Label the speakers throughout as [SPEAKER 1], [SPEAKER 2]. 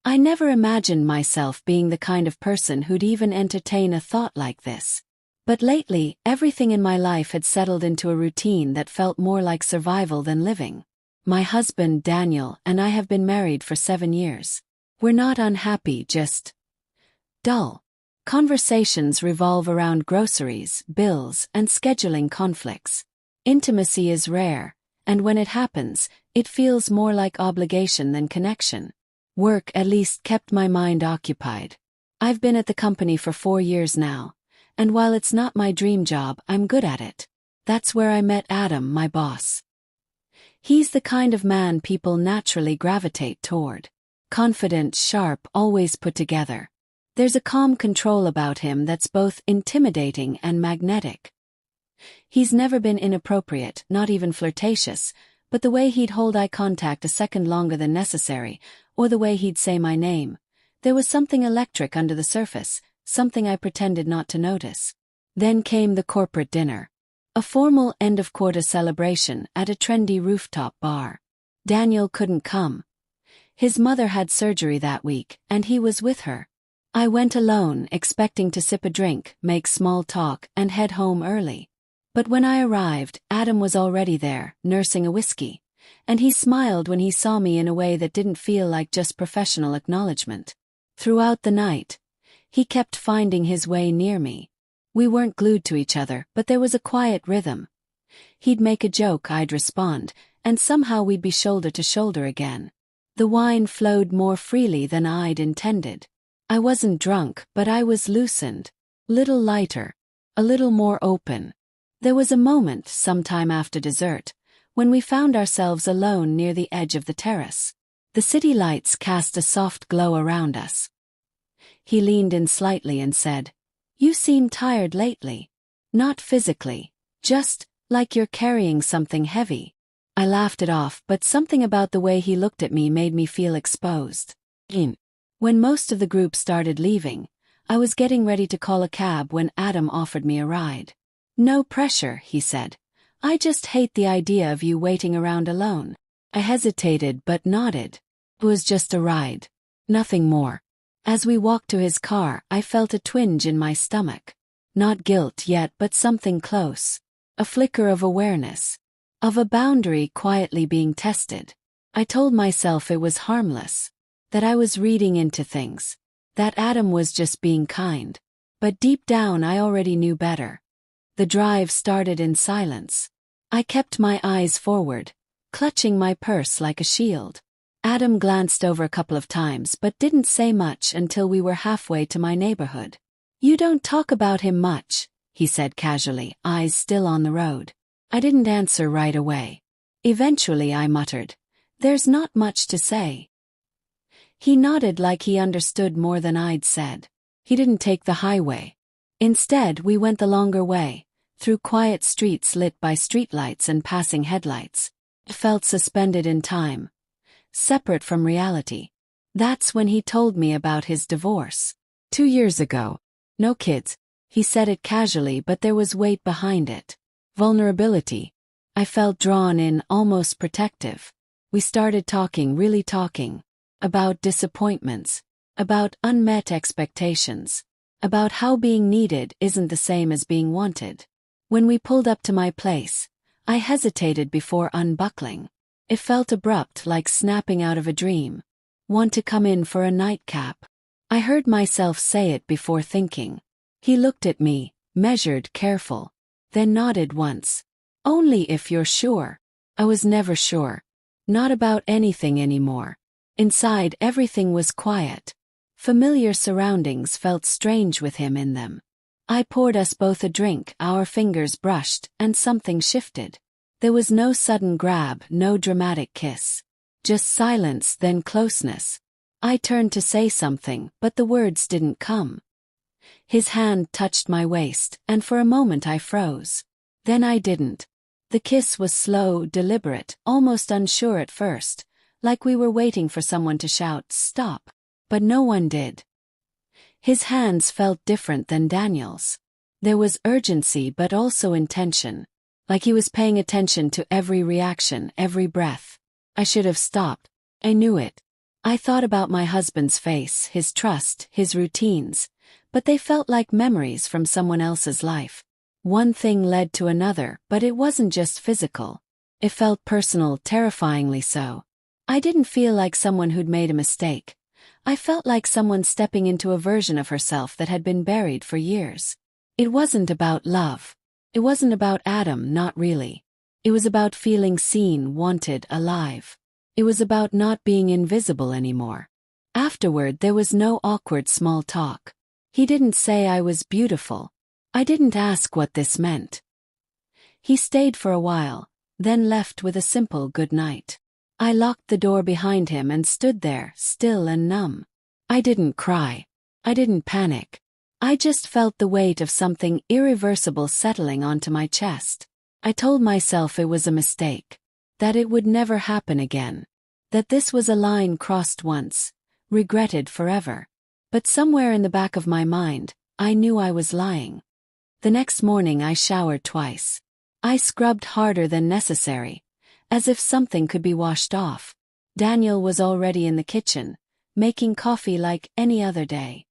[SPEAKER 1] I never imagined myself being the kind of person who'd even entertain a thought like this. But lately, everything in my life had settled into a routine that felt more like survival than living. My husband, Daniel, and I have been married for 7 years. We're not unhappy, just dull. Conversations revolve around groceries, bills, and scheduling conflicts. Intimacy is rare, and when it happens, it feels more like obligation than connection. Work at least kept my mind occupied. I've been at the company for 4 years now, and while it's not my dream job, I'm good at it. That's where I met Adam, my boss. He's the kind of man people naturally gravitate toward. Confident, sharp, always put together. There's a calm control about him that's both intimidating and magnetic. He's never been inappropriate, not even flirtatious, but the way he'd hold eye contact a second longer than necessary, or the way he'd say my name, there was something electric under the surface, something I pretended not to notice. Then came the corporate dinner. A formal end-of-quarter celebration at a trendy rooftop bar. Daniel couldn't come. His mother had surgery that week, and he was with her. I went alone, expecting to sip a drink, make small talk, and head home early. But when I arrived, Adam was already there, nursing a whiskey, and he smiled when he saw me in a way that didn't feel like just professional acknowledgement. Throughout the night, he kept finding his way near me. We weren't glued to each other, but there was a quiet rhythm. He'd make a joke, I'd respond, and somehow we'd be shoulder to shoulder again. The wine flowed more freely than I'd intended. I wasn't drunk, but I was loosened, little lighter, a little more open. There was a moment, sometime after dessert, when we found ourselves alone near the edge of the terrace. The city lights cast a soft glow around us. He leaned in slightly and said, "You seem tired lately. Not physically, just like you're carrying something heavy." I laughed it off, but something about the way he looked at me made me feel exposed. When most of the group started leaving, I was getting ready to call a cab when Adam offered me a ride. "No pressure," he said. "I just hate the idea of you waiting around alone." I hesitated but nodded. It was just a ride. Nothing more. As we walked to his car, I felt a twinge in my stomach. Not guilt yet, but something close. A flicker of awareness. Of a boundary quietly being tested. I told myself it was harmless. That I was reading into things. That Adam was just being kind. But deep down I already knew better. The drive started in silence. I kept my eyes forward, clutching my purse like a shield. Adam glanced over a couple of times but didn't say much until we were halfway to my neighborhood. "You don't talk about him much," he said casually, eyes still on the road. I didn't answer right away. Eventually I muttered, "There's not much to say." He nodded like he understood more than I'd said. He didn't take the highway. Instead, we went the longer way, through quiet streets lit by streetlights and passing headlights. It felt suspended in time, separate from reality. That's when he told me about his divorce. 2 years ago. No kids. He said it casually, but there was weight behind it. Vulnerability. I felt drawn in, almost protective. We started talking, really talking. About disappointments. About unmet expectations. About how being needed isn't the same as being wanted. When we pulled up to my place, I hesitated before unbuckling. It felt abrupt, like snapping out of a dream. "Want to come in for a nightcap?" I heard myself say it before thinking. He looked at me, measured, careful, then nodded once. "Only if you're sure." I was never sure. Not about anything anymore. Inside, everything was quiet. Familiar surroundings felt strange with him in them. I poured us both a drink, our fingers brushed, and something shifted. There was no sudden grab, no dramatic kiss. Just silence, then closeness. I turned to say something, but the words didn't come. His hand touched my waist, and for a moment I froze. Then I didn't. The kiss was slow, deliberate, almost unsure at first, like we were waiting for someone to shout, "Stop." But no one did. His hands felt different than Daniel's. There was urgency but also intention. Like he was paying attention to every reaction, every breath. I should have stopped. I knew it. I thought about my husband's face, his trust, his routines, but they felt like memories from someone else's life. One thing led to another, but it wasn't just physical. It felt personal, terrifyingly so. I didn't feel like someone who'd made a mistake. I felt like someone stepping into a version of herself that had been buried for years. It wasn't about love. It wasn't about Adam, not really. It was about feeling seen, wanted, alive. It was about not being invisible anymore. Afterward, there was no awkward small talk. He didn't say I was beautiful. I didn't ask what this meant. He stayed for a while, then left with a simple good night. I locked the door behind him and stood there, still and numb. I didn't cry. I didn't panic. I just felt the weight of something irreversible settling onto my chest. I told myself it was a mistake. That it would never happen again. That this was a line crossed once, regretted forever. But somewhere in the back of my mind, I knew I was lying. The next morning I showered twice. I scrubbed harder than necessary, as if something could be washed off. Daniel was already in the kitchen, making coffee like any other day.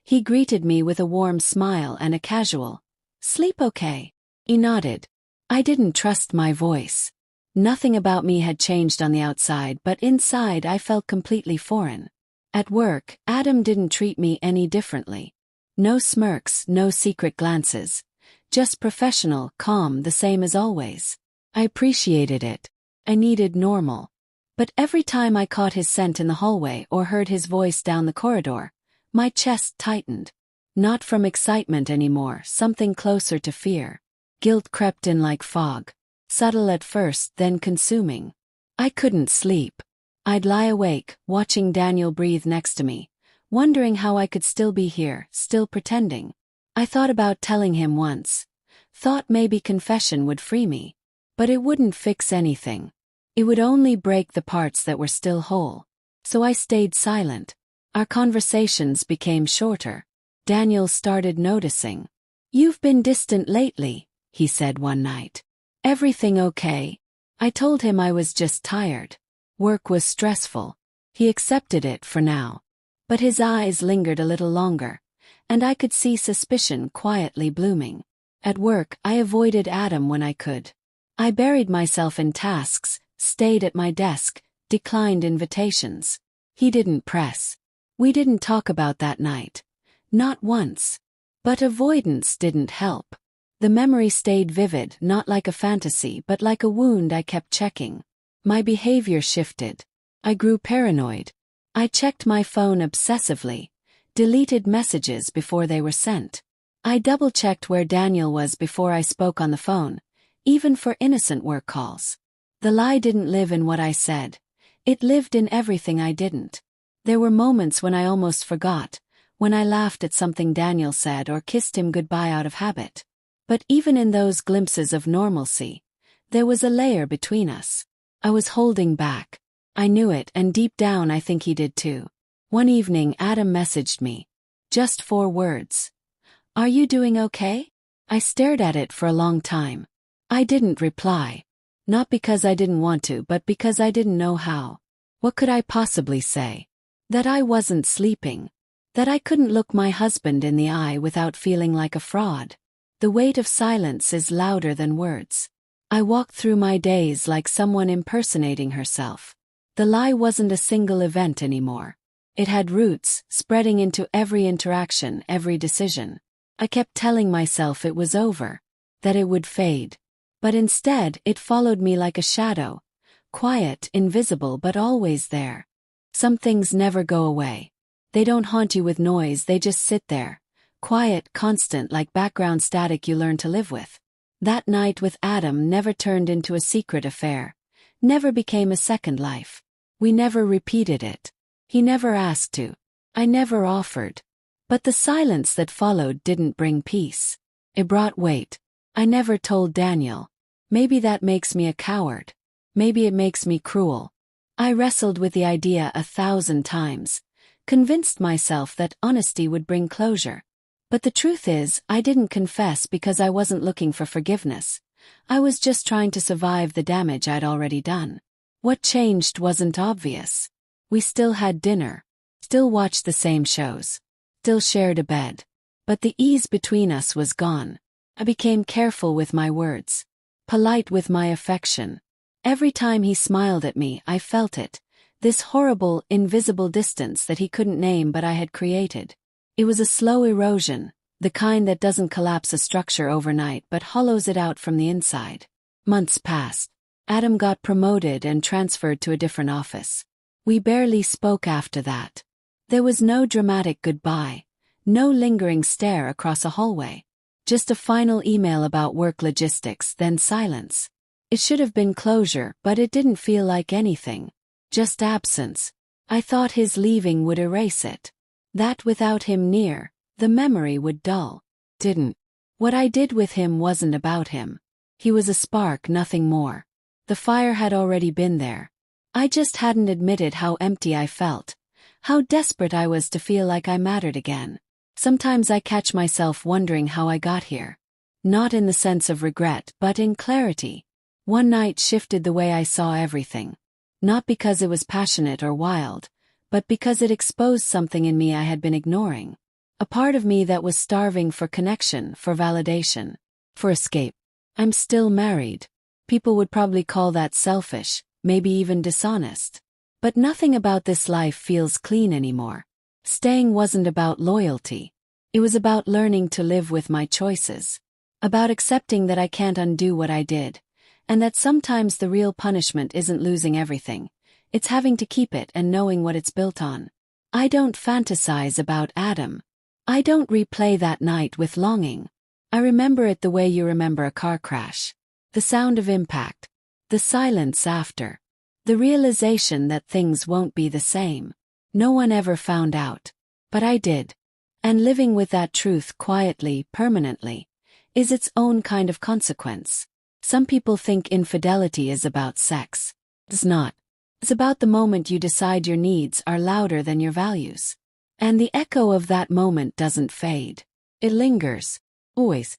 [SPEAKER 1] He greeted me with a warm smile and a casual, "Sleep okay?" He nodded. I didn't trust my voice. Nothing about me had changed on the outside, but inside I felt completely foreign. At work, Adam didn't treat me any differently. No smirks, no secret glances. Just professional, calm, the same as always. I appreciated it. I needed normal. But every time I caught his scent in the hallway or heard his voice down the corridor, my chest tightened. Not from excitement anymore, something closer to fear. Guilt crept in like fog. Subtle at first, then consuming. I couldn't sleep. I'd lie awake, watching Daniel breathe next to me, wondering how I could still be here, still pretending. I thought about telling him once. Thought maybe confession would free me. But it wouldn't fix anything. It would only break the parts that were still whole. So I stayed silent. Our conversations became shorter. Daniel started noticing. "You've been distant lately," he said one night. "Everything okay?" I told him I was just tired. Work was stressful. He accepted it for now. But his eyes lingered a little longer, and I could see suspicion quietly blooming. At work, I avoided Adam when I could. I buried myself in tasks, stayed at my desk, declined invitations. He didn't press. We didn't talk about that night. Not once. But avoidance didn't help. The memory stayed vivid, not like a fantasy but like a wound I kept checking. My behavior shifted. I grew paranoid. I checked my phone obsessively, deleted messages before they were sent. I double-checked where Daniel was before I spoke on the phone, even for innocent work calls. The lie didn't live in what I said. It lived in everything I didn't. There were moments when I almost forgot, when I laughed at something Daniel said or kissed him goodbye out of habit. But even in those glimpses of normalcy, there was a layer between us. I was holding back. I knew it, and deep down I think he did too. One evening Adam messaged me. Just 4 words. "Are you doing okay?" I stared at it for a long time. I didn't reply. Not because I didn't want to, but because I didn't know how. What could I possibly say? That I wasn't sleeping. That I couldn't look my husband in the eye without feeling like a fraud. The weight of silence is louder than words. I walked through my days like someone impersonating herself. The lie wasn't a single event anymore. It had roots, spreading into every interaction, every decision. I kept telling myself it was over, that it would fade. But instead, it followed me like a shadow. Quiet, invisible, but always there. Some things never go away. They don't haunt you with noise, they just sit there. Quiet, constant, like background static you learn to live with. That night with Adam never turned into a secret affair. Never became a second life. We never repeated it. He never asked to. I never offered. But the silence that followed didn't bring peace. It brought weight. I never told Daniel. Maybe that makes me a coward. Maybe it makes me cruel. I wrestled with the idea 1,000 times. Convinced myself that honesty would bring closure. But the truth is, I didn't confess because I wasn't looking for forgiveness. I was just trying to survive the damage I'd already done. What changed wasn't obvious. We still had dinner, still watched the same shows, still shared a bed. But the ease between us was gone. I became careful with my words, polite with my affection. Every time he smiled at me, I felt it, this horrible, invisible distance that he couldn't name but I had created. It was a slow erosion, the kind that doesn't collapse a structure overnight but hollows it out from the inside. Months passed. Adam got promoted and transferred to a different office. We barely spoke after that. There was no dramatic goodbye, no lingering stare across a hallway. Just a final email about work logistics, then silence. It should have been closure, but it didn't feel like anything. Just absence. I thought his leaving would erase it. That without him near, the memory would dull. Didn't. What I did with him wasn't about him. He was a spark, nothing more. The fire had already been there. I just hadn't admitted how empty I felt, how desperate I was to feel like I mattered again. Sometimes I catch myself wondering how I got here. Not in the sense of regret, but in clarity. One night shifted the way I saw everything. Not because it was passionate or wild, but because it exposed something in me I had been ignoring. A part of me that was starving for connection, for validation, for escape. I'm still married. People would probably call that selfish, maybe even dishonest. But nothing about this life feels clean anymore. Staying wasn't about loyalty. It was about learning to live with my choices. About accepting that I can't undo what I did. And that sometimes the real punishment isn't losing everything. It's having to keep it and knowing what it's built on. I don't fantasize about Adam. I don't replay that night with longing. I remember it the way you remember a car crash. The sound of impact. The silence after. The realization that things won't be the same. No one ever found out. But I did. And living with that truth quietly, permanently, is its own kind of consequence. Some people think infidelity is about sex. It's not. It's about the moment you decide your needs are louder than your values. And the echo of that moment doesn't fade. It lingers. Always.